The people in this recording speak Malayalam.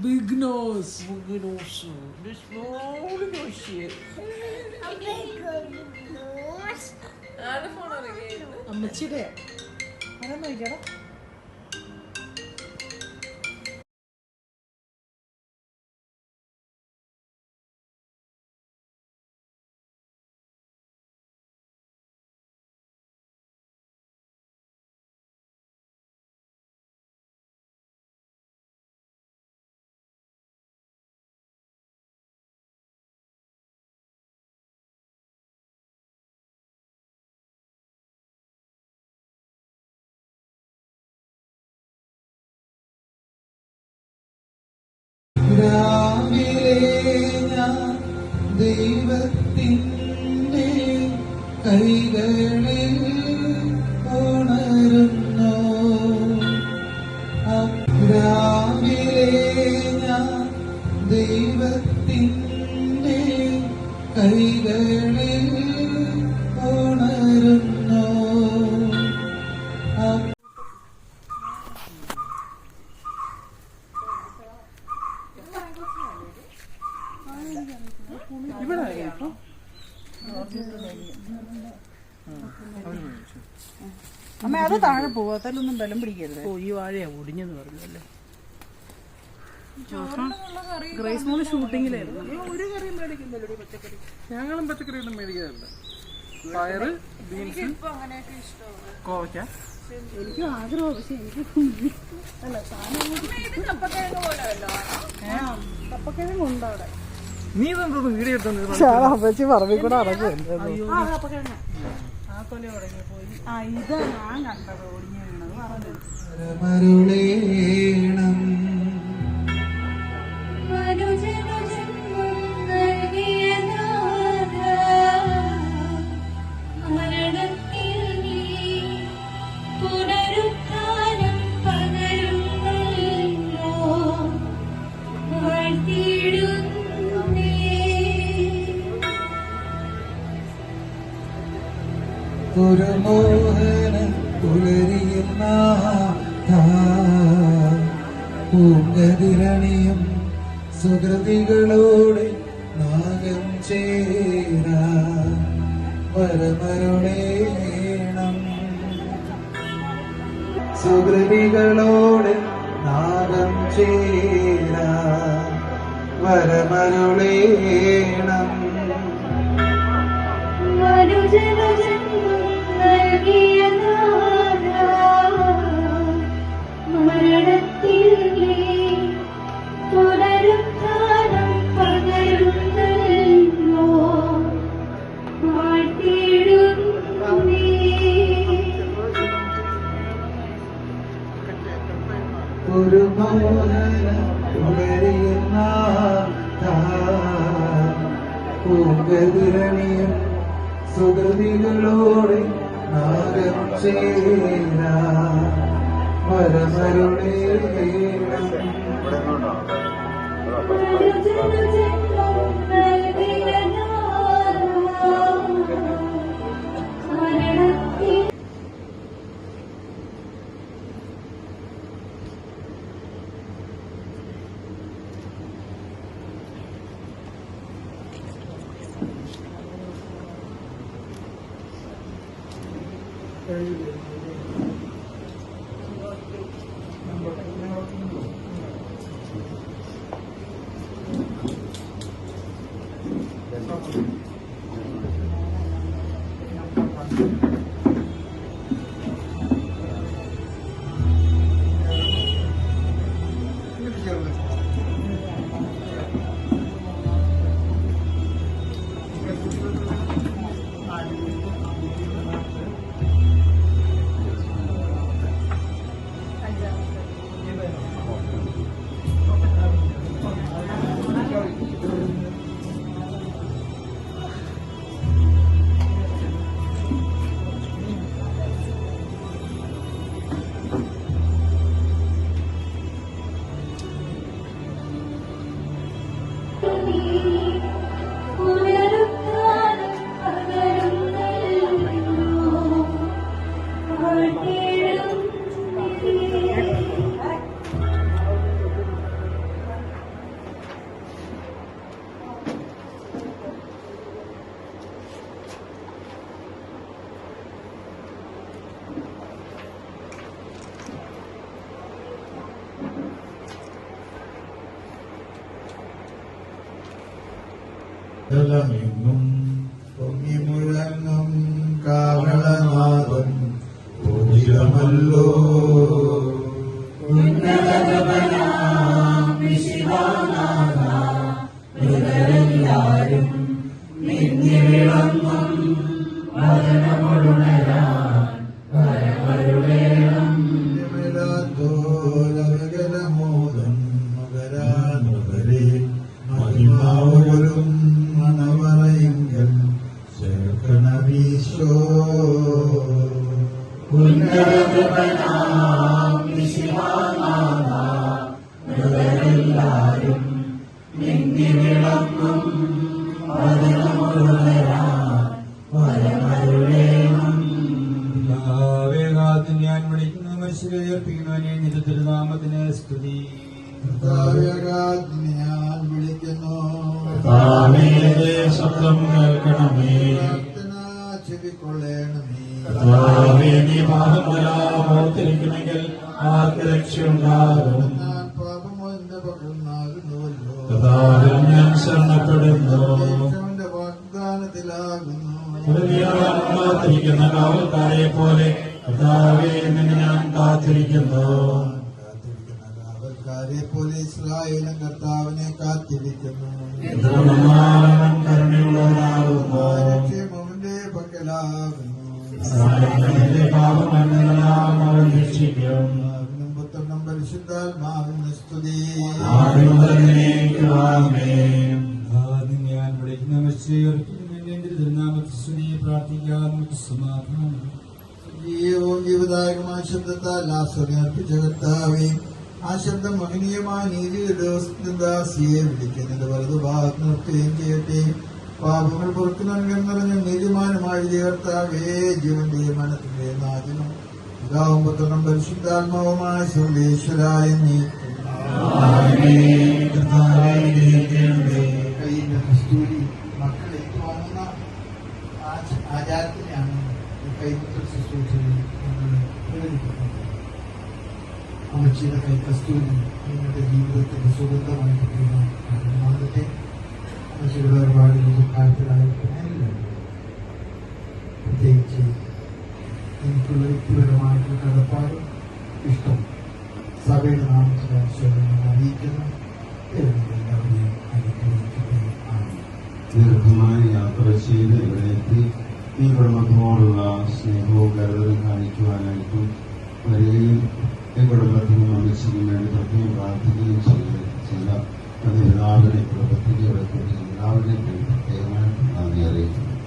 Big nose. Big nose. This small nose. A big nose. അമ്മച്ചിയുടെ അതൊന്നും നോക്കിയാടാ. ദൈവത്തിൻ്റെ കൈകളിൽ ഉണരുന്നു. രാവിലെ ഞാൻ ദൈവത്തിൻ്റെ കൈകളിൽ ഉണരുന്നു. അമ്മ അത് താഴെ പോവാത്താലൊന്നും ബലം പിടിക്കരുത്. ഈ വാഴയാ ഒടിഞ്ഞെന്ന് പറഞ്ഞല്ലേ. ഗ്രേസ് മോള് ഷൂട്ടിങ്ങിലായിരുന്നു. ഒരു കറിയും മേടിക്കുന്നില്ല. പച്ചക്കറി ഞങ്ങളും പച്ചക്കറിയൊന്നും മേടിക്കാറില്ല. പയറ്, ബീൻസ്, കോവയ്ക്ക. എനിക്ക് ആഗ്രഹം. പക്ഷെ എനിക്ക് അല്ല കപ്പക്കിഴങ്ങ് ഉണ്ട് അവിടെ. നീ ഇതെന്തോ വീഡിയോ എടുത്തോണ്ട് അപ്പച്ചി പറമ്പിൽ കൂടെ അടക്കുന്നുണ്ട്. ആ കൊല ഉടങ്ങി പോയി. ഇത് ഞാൻ കണ്ടത് ഒടിഞ്ഞു വീണത് പറഞ്ഞത്. ഒരു മോഹന പുലരിയിൽ പൂങ്കതിരണിയും സുഹൃതികളോടെ നാഗം ചേരാ വരമരുളേണം. സുഹൃതികളോടെ നാഗം ചേരാ വരമരുളേണം. ഒരു മോഹന പുലരിയിൽ പൂങ്കതിരണിയും സുഹൃതികളോടെ നാഗം ചേരാ വരമരുളേണം. സകലമെങ്ങും പൊങ്ങിമുഴങ്ങും കാവളനാദം പൂജിതമല്ലോ. ോലകലമോദം മകരാനുകരെ മഹിമാവരും മണവറയെങ്കിൽ ചേർക്കണമീശോ. ഞാൻ വിളിക്കുന്ന മനുഷ്യരെയർപ്പിക്കുന്നവനെ നിന്റെ തിരുനാമത്തിന് സ്തുതി. ഞാൻ വിളിക്കുന്നു, ശബ്ദം കേൾക്കണമേ. പ്രാർത്ഥന ചെവിക്കൊള്ളണമേ. ഓർത്തിരിക്കണമെങ്കിൽ ആർക്ക് രക്ഷയുണ്ടാകും. ഞാൻ പാപമോ എന്റെ പകർന്നാകുന്നുവല്ലോ. ഞാൻ ശരണപ്പെടുന്നു. ന്റെ വാഗ്ദാനത്തിലാകുന്നു. കാത്തിരിക്കുന്ന കാവൽക്കാരെ പോലെ കർത്താവേ നിന്നെ ഞാൻ കാത്തിരിക്കുന്നു. കാത്തിരിക്കുന്ന കാവൽക്കാരെ പോലെ ഇസ്രായേലും കർത്താവിനെ കാത്തിരിക്കുന്നു. കരുണയുള്ളവനാകുന്നു. രക്ഷയുടെ പക്കലാകുന്നു. പാപമെല്ലാം അവൻ രക്ഷിക്കും. പുത്രനും പരിശുദ്ധാത്മാവിന് സ്തുതി. ഞാൻ വിളിക്കുന്ന തിരുനാമത്തിൽ സ്തുതി പ്രാർത്ഥിക്കാൻ സമാധാനം. ജീവവും ജീവദായകമായ ശബ്ദത്താൽ ആസ്വദിപ്പിച്ച കർത്താവേ, ആ ശബ്ദം മഹനീയമായ നീതിയുടെ ദാസിയെ വിളിക്കുന്നത് വലതുഭാഗത്ത് നിർത്തുകയും ചെയ്യട്ടെ. പാപങ്ങൾ പുറത്തു നൽകാൻ നിറഞ്ഞ നീതിമാനമായ കർത്താവേ, ജീവന്റെ മനത്തിന്റെ നാഥനും പിതാവും പുത്രനും പരിശുദ്ധാത്മാവുമായ സർവേശ്വരായ നീ കയ്യിന്റെ കസ്തൂരി മക്കൾ ഏറ്റുവാങ്ങുന്ന ആചാരത്തിനെയാണ് കൈപ്പറ്റൽ ശുശ്രൂഷയിൽ നമ്മൾ പ്രകടിപ്പിക്കുന്നത്. അമ്മച്ചിയുടെ കൈ കസ്തൂരി നിങ്ങളുടെ ജീവിതത്തിന്റെ സുഗന്ധമായി മാറട്ടെ. അമ്മച്ചിയുടെ ഒരുപാട് ദുഃഖാലത്തിലായിരിക്കും. പ്രത്യേകിച്ച് എനിക്കുള്ള വ്യക്തിപരമായിട്ടുള്ള കടപ്പാടും ഇഷ്ടം സഭയുടെ നാമത്തിൽ ആവശ്യമായി അറിയിക്കുന്നു. എല്ലാവരെയും അനുഗ്രഹിക്കട്ടെ. ദീർഘമായ യാത്ര ചെയ്ത് ഇവിടെ എത്തി ഈ കുടുംബത്തോടുള്ള സ്നേഹവും കരുതലും കാണിക്കുവാനായിട്ടും വരികയും ഈ കുടുംബത്തിനും അമ്മച്ചിക്കും വേണ്ടി പ്രത്യേകം പ്രാർത്ഥിക്കുകയും ചെയ്ത പിതാവിനെ കുടുംബത്തിൻ്റെ എല്ലാവരുടെയും പ്രത്യേകമായിട്ട് നന്ദി അറിയിക്കുന്നു.